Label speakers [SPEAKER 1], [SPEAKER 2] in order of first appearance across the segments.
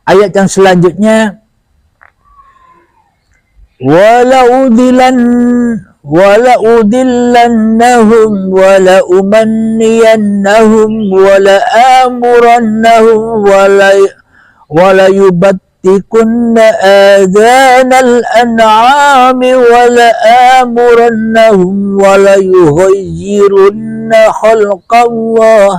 [SPEAKER 1] Ayat yang selanjutnya, وَلَأُضِلَّنَّهُمْ وَلَأُمَنِّيَنَّهُمْ وَلَآمُرَنَّهُمْ وَلَيُبَتِّكُنَّ آذَانَ الْأَنْعَامِ وَلَآمُرَنَّهُمْ وَلَيُغَيِّرُنَّ خَلْقَ اللَّهِ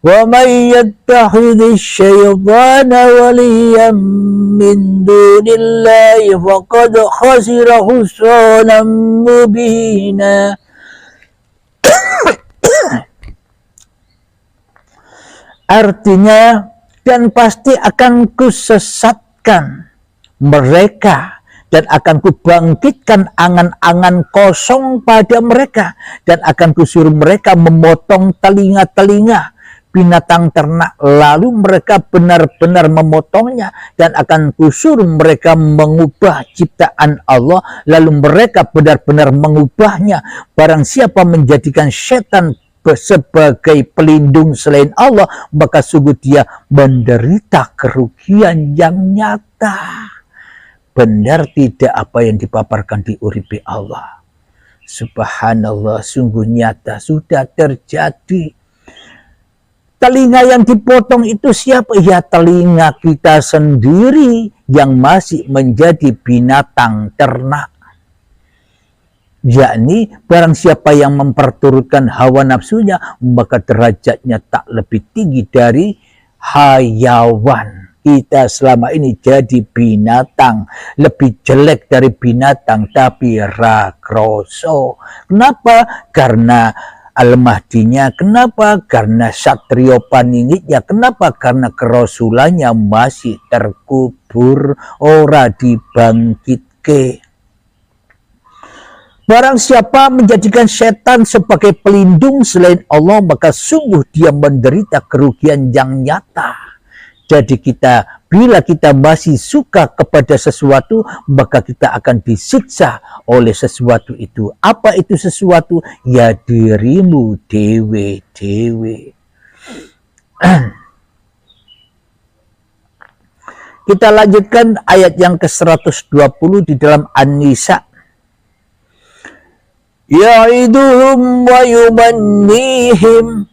[SPEAKER 1] وَمَنْ يَتَّخِذِ الشَّيْطَانَ وَلِيًّا مِّن دُونِ اللَّهِ فَقَدْ خَسِرَ خُسْرَانًا مُبِينًا. Artinya, dan pasti akan kusesatkan mereka dan akan kubangkitkan angan-angan kosong pada mereka dan akan kusuruh mereka memotong telinga-telinga binatang ternak, lalu mereka benar-benar memotongnya, dan akan kusuruh mereka mengubah ciptaan Allah, lalu mereka benar-benar mengubahnya. Barang siapa menjadikan setan sebagai pelindung selain Allah, maka sungguh dia menderita kerugian yang nyata. Benar tidak apa yang dipaparkan di uripi Allah? Subhanallah, sungguh nyata, sudah terjadi. Telinga yang dipotong itu siapa? Ya, telinga kita sendiri yang masih menjadi binatang ternak. Yakni barang siapa yang memperturutkan hawa nafsunya, maka derajatnya tak lebih tinggi dari hayawan. Kita selama ini jadi binatang, lebih jelek dari binatang, tapi rakroso. Kenapa? Karena Al-Mahdinya. Kenapa? Karena Satrio Paningitnya. Kenapa? Karena kerasulannya masih terkubur, ora dibangkitke. Barang siapa menjadikan setan sebagai pelindung selain Allah, maka sungguh dia menderita kerugian yang nyata. Jadi bila kita masih suka kepada sesuatu, maka kita akan disiksa oleh sesuatu itu. Apa itu sesuatu? Ya, dirimu dewe-dewe. Kita lanjutkan ayat yang ke-120 di dalam An-Nisa. Ya'iduhum wa yumannihim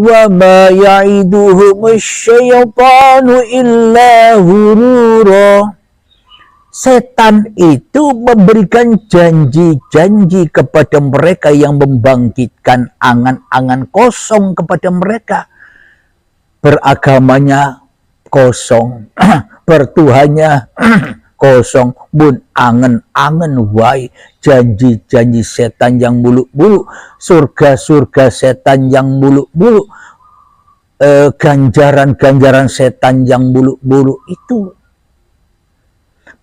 [SPEAKER 1] wa ma ya'iduhum asyaitanu illa hurura. Setan itu memberikan janji-janji kepada mereka yang membangkitkan angan-angan kosong kepada mereka. Beragamanya kosong, bertuhannya kosong, mun angen-angen wae, janji-janji setan yang muluk-muluk, surga-surga setan yang muluk-muluk, ganjaran-ganjaran setan yang muluk-muluk itu.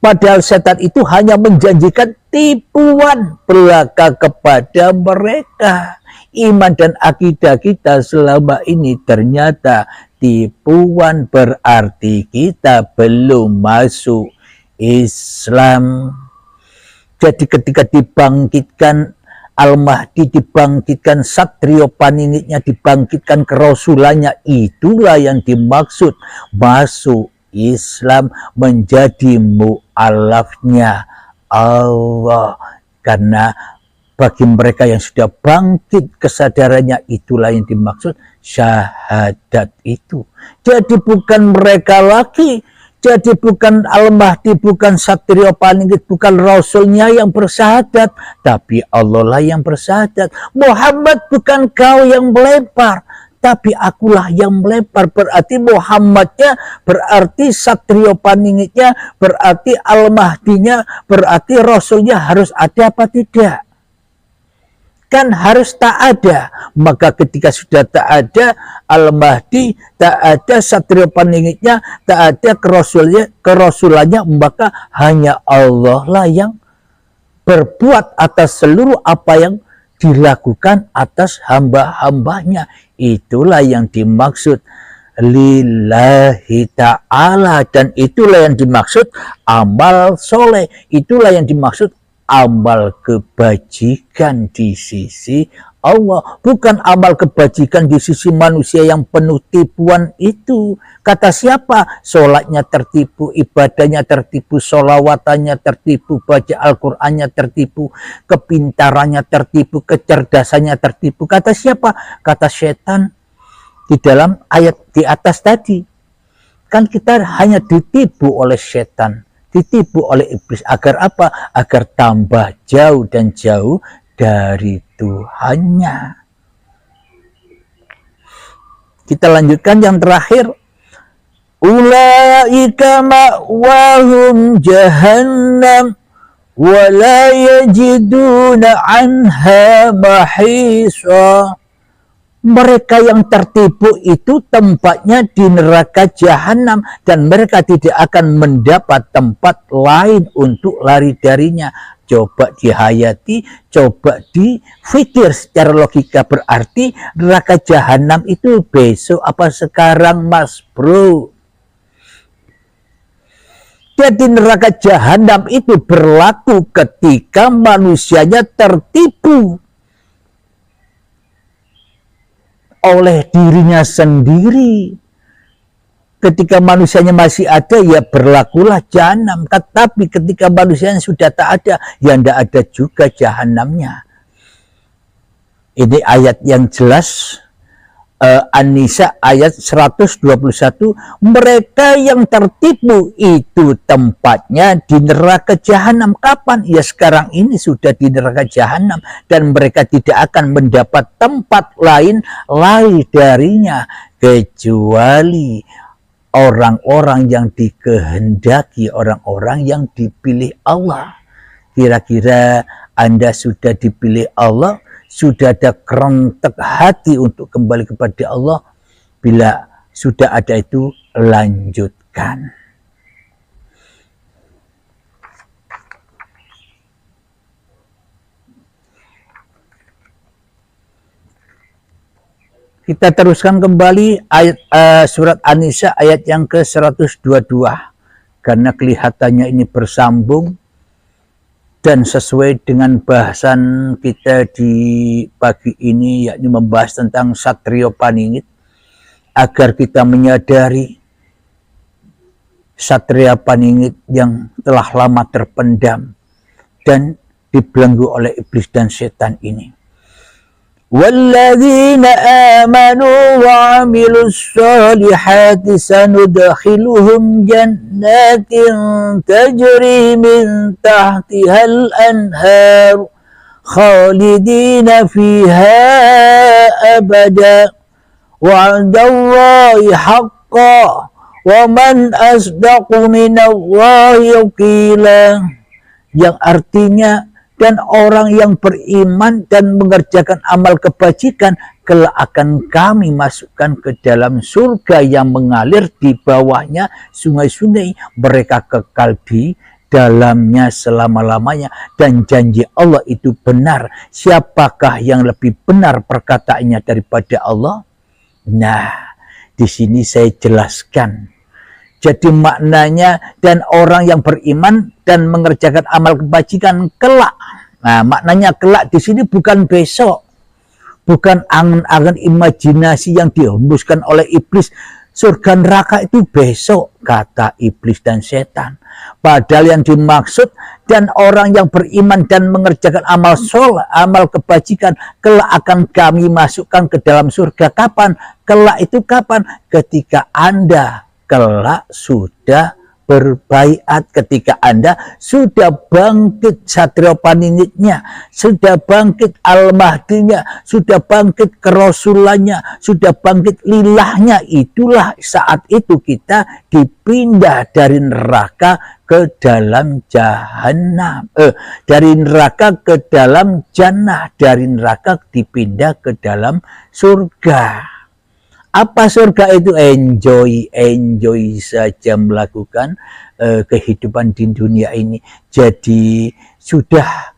[SPEAKER 1] Padahal setan itu hanya menjanjikan tipuan belaka kepada mereka. Iman dan akidah kita selama ini ternyata tipuan, berarti kita belum masuk Islam. Jadi ketika dibangkitkan Al-Mahdi, dibangkitkan Satrio Paningitnya, dibangkitkan kerasulannya, itulah yang dimaksud masuk Islam, menjadi mu'alafnya Allah. Karena bagi mereka yang sudah bangkit kesadarannya, itulah yang dimaksud syahadat itu. Jadi bukan mereka lagi, jadi bukan Al-Mahdi, bukan Satrio Paningit, bukan Rasulnya yang bersyahadat, tapi Allah lah yang bersyahadat. Muhammad bukan kau yang melempar, tapi akulah yang melempar. Berarti Muhammadnya, berarti Satrio Paningitnya, berarti Al-Mahdinya, berarti Rasulnya harus ada apa tidak? Kan harus tak ada. Maka ketika sudah tak ada Al-Mahdi, tak ada Satrio Paningitnya, tak ada kerasulannya, maka hanya Allah lah yang berbuat atas seluruh apa yang dilakukan atas hamba-hambanya. Itulah yang dimaksud lillahi ta'ala, dan itulah yang dimaksud amal soleh, itulah yang dimaksud amal kebajikan di sisi Allah, bukan amal kebajikan di sisi manusia yang penuh tipuan itu. Kata siapa? Sholatnya tertipu, ibadahnya tertipu, sholawatannya tertipu, baca Al-Qurannya tertipu, kepintarannya tertipu, kecerdasannya tertipu. Kata siapa? Kata setan di dalam ayat di atas tadi. Kan kita hanya ditipu oleh setan, ditipu oleh iblis. Agar apa? Agar tambah jauh dan jauh dari Tuhannya. Kita lanjutkan yang terakhir. Ulaika ma'wahum jahannam wa la yajiduna anha mahisa. Mereka yang tertipu itu tempatnya di neraka jahanam dan mereka tidak akan mendapat tempat lain untuk lari darinya. Coba dihayati, coba difikir secara logika, berarti neraka jahanam itu besok apa sekarang, Mas Bro? Jadi neraka jahanam itu berlaku ketika manusianya tertipu oleh dirinya sendiri. Ketika manusianya masih ada, ya berlakulah jahanam. Tetapi ketika manusianya sudah tak ada, ya tidak ada juga jahanamnya. Ini ayat yang jelas. An-Nisa ayat 121. Mereka yang tertipu itu tempatnya di neraka jahanam. Kapan? Ya sekarang ini sudah di neraka jahanam dan mereka tidak akan mendapat tempat lain lari darinya kecuali orang-orang yang dikehendaki, orang-orang yang dipilih Allah. Kira-kira Anda sudah dipilih Allah? Sudah ada kerentek hati untuk kembali kepada Allah? Bila sudah ada itu, lanjutkan. Kita teruskan kembali ayat surat An-Nisa ayat yang ke-122. Karena kelihatannya ini bersambung dan sesuai dengan bahasan kita di pagi ini, yakni membahas tentang Satrio Paningit, agar kita menyadari Satria Paningit yang telah lama terpendam dan dibelenggu oleh iblis dan setan ini. Walladzina amanu wa 'amilus solihati sanudkhiluhum jannatin tajri min tahtihal anhar khalidina fiha abada wa'dallahi haqqan wa man asdaqu minallahi qila. Yang artinya, dan orang yang beriman dan mengerjakan amal kebajikan, kelak akan kami masukkan ke dalam surga yang mengalir di bawahnya sungai-sungai. Mereka kekal di dalamnya selama-lamanya. Dan janji Allah itu benar. Siapakah yang lebih benar perkataannya daripada Allah? Nah, di sini saya jelaskan. Jadi maknanya, dan orang yang beriman dan mengerjakan amal kebajikan kelak. Nah, maknanya kelak di sini bukan besok. Bukan angan-angan imajinasi yang dihembuskan oleh iblis. Surga neraka itu besok, kata iblis dan setan. Padahal yang dimaksud, dan orang yang beriman dan mengerjakan amal soleh, amal kebajikan, kelak akan kami masukkan ke dalam surga. Kapan? Kelak itu kapan? Ketika Anda kelak sudah berbaiat, ketika Anda sudah bangkit Satrio Paningitnya, sudah bangkit Al-Mahdinya, sudah bangkit kerasulannya, sudah bangkit lilahnya. Itulah saat itu kita dipindah dari neraka ke dalam jahanam, dari neraka ke dalam jannah, dari neraka dipindah ke dalam surga. Apa surga itu? Enjoy saja melakukan kehidupan di dunia ini. Jadi sudah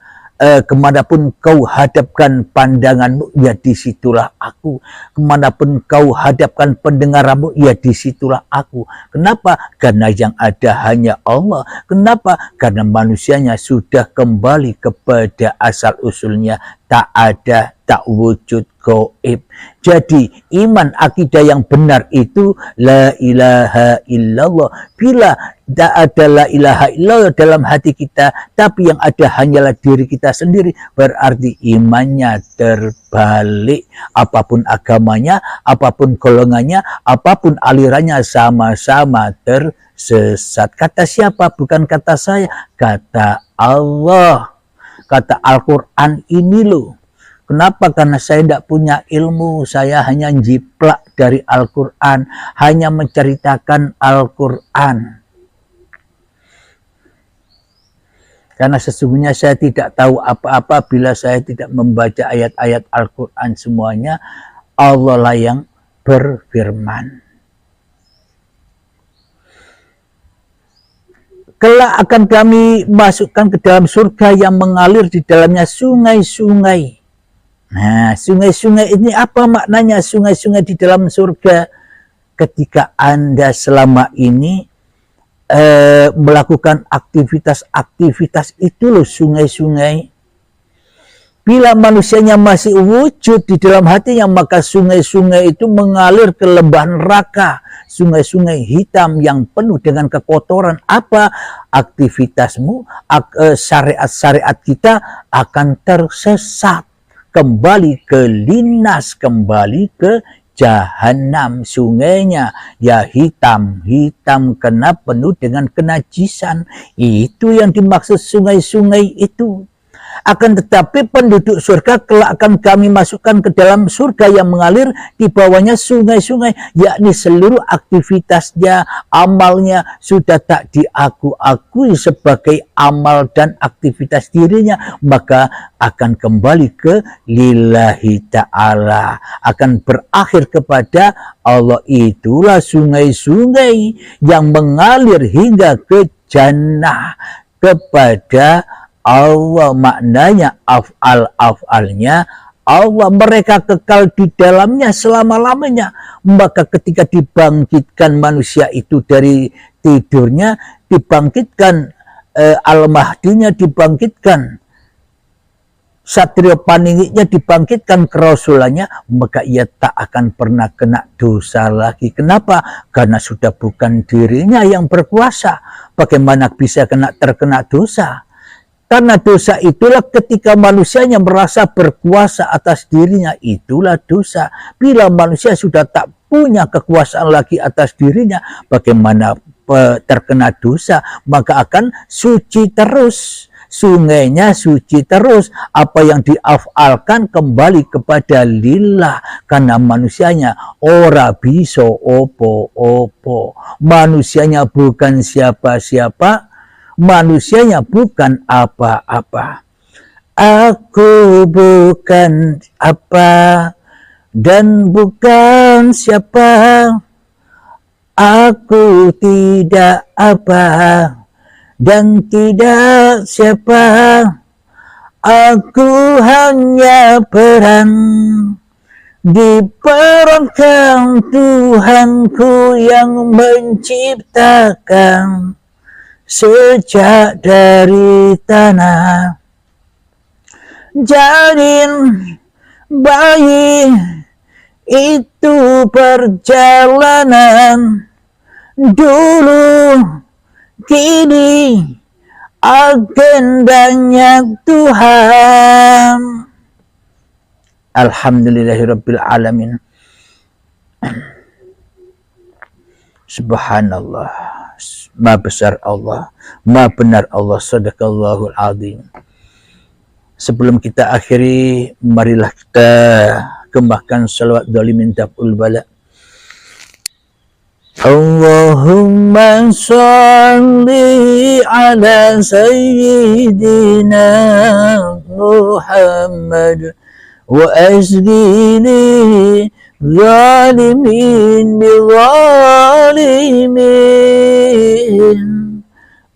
[SPEAKER 1] kemanapun kau hadapkan pandanganmu, ya disitulah aku. Kemanapun kau hadapkan pendengaranmu, ya disitulah aku. Kenapa? Karena yang ada hanya Allah. Kenapa? Karena manusianya sudah kembali kepada asal usulnya. Tak ada tak wujud gaib. Jadi iman akidah yang benar itu la ilaha illallah. Bila tidak ada la ilaha illallah dalam hati kita, tapi yang ada hanyalah diri kita sendiri, berarti imannya terbalik. Apapun agamanya, apapun golongannya, apapun alirannya, sama-sama tersesat. Kata siapa? Bukan kata saya, kata Allah. Kata Al-Quran ini loh. Kenapa? Karena saya tidak punya ilmu. Saya hanya jiplak dari Al-Quran. Hanya menceritakan Al-Quran. Karena sesungguhnya saya tidak tahu apa-apa bila saya tidak membaca ayat-ayat Al-Quran semuanya. Allah lah yang berfirman. Kelak akan kami masukkan ke dalam surga yang mengalir di dalamnya sungai-sungai. Nah, sungai-sungai ini apa maknanya sungai-sungai di dalam surga? Ketika Anda selama ini melakukan aktivitas-aktivitas itu loh sungai-sungai. Bila manusianya masih wujud di dalam hatinya, maka sungai-sungai itu mengalir ke lembah neraka. Sungai-sungai hitam yang penuh dengan kekotoran. Apa aktivitasmu, syariat-syariat kita akan tersesat. Kembali ke linas, kembali ke jahanam. Sungainya ya hitam kena penuh dengan kenajisan. Itu yang dimaksud sungai-sungai itu. Akan tetapi penduduk surga kelak akan kami masukkan ke dalam surga yang mengalir di bawahnya sungai-sungai, yakni seluruh aktivitasnya, amalnya sudah tak diakui sebagai amal dan aktivitas dirinya, maka akan kembali ke lillahi ta'ala, akan berakhir kepada Allah. Itulah sungai-sungai yang mengalir hingga ke jannah, kepada Allah. Maknanya af'alnya Allah, mereka kekal di dalamnya selama-lamanya. Maka ketika dibangkitkan manusia itu dari tidurnya, dibangkitkan Al-Mahdinya, dibangkitkan Satrio Paningiknya, dibangkitkan kerasulannya, maka ia tak akan pernah kena dosa lagi. Kenapa? Karena sudah bukan dirinya yang berkuasa. Bagaimana bisa terkena dosa? Karena dosa itulah ketika manusianya merasa berkuasa atas dirinya, itulah dosa. Bila manusia sudah tak punya kekuasaan lagi atas dirinya, bagaimana terkena dosa? Maka akan suci terus. Sungainya suci terus. Apa yang diafalkan kembali kepada lillah. Karena manusianya ora bisa opo-opo. Manusianya bukan siapa-siapa. Manusianya bukan apa-apa. Aku bukan apa dan bukan siapa. Aku tidak apa dan tidak siapa. Aku hanya peran diperankan Tuhanku yang menciptakan. Sejak dari tanah janin bayi itu perjalanan dulu, kini agendanya Tuhan. Alhamdulillahirabbil alamin. Subhanallah. Maha besar Allah, maha benar Allah, sadaqallahul azim. Sebelum kita akhiri, marilah kita kembangkan salawat dhalimin daf'ul bala. Allahumma salli ala sayyidina Muhammad wa asghini zalimin bizalimin.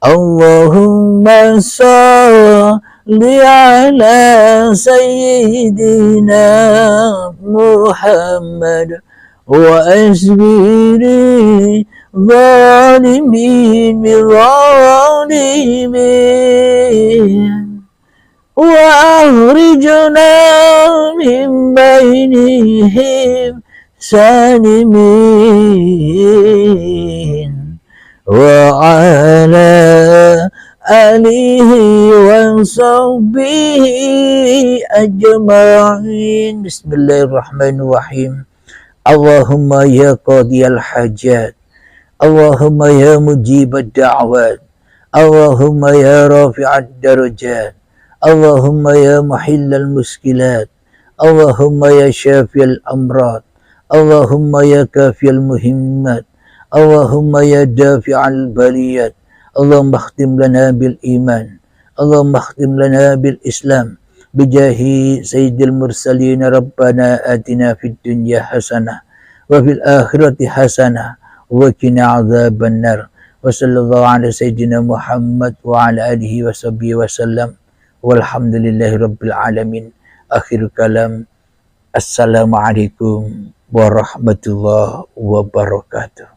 [SPEAKER 1] Allahumma salli ala sayyidina Muhammad wa asghini zalimin bizalimin. Wa akhrijna min سالمين وعلى آله وصحبه أجمعين. بسم الله الرحمن الرحيم. اللهم يا قاضي الحاجات، اللهم يا مجيب الدعوات، اللهم يا رافع الدرجات، اللهم يا محل المشكلات، اللهم يا شافي الأمراض، اللهم يا كافي المهمات، اللهم يا دافع البليات. اللهم اختم لنا بالإيمان، اللهم اختم لنا بالإسلام بجاه سيد المرسلين. ربنا آتنا في الدنيا حسنة وفي الآخرة حسنة وقنا عذاب النار. وصلى الله على سيدنا محمد وعلى آله وصحبه وسلم والحمد لله رب العالمين. Akhir kalam. Assalamualaikum warahmatullahi wabarakatuh.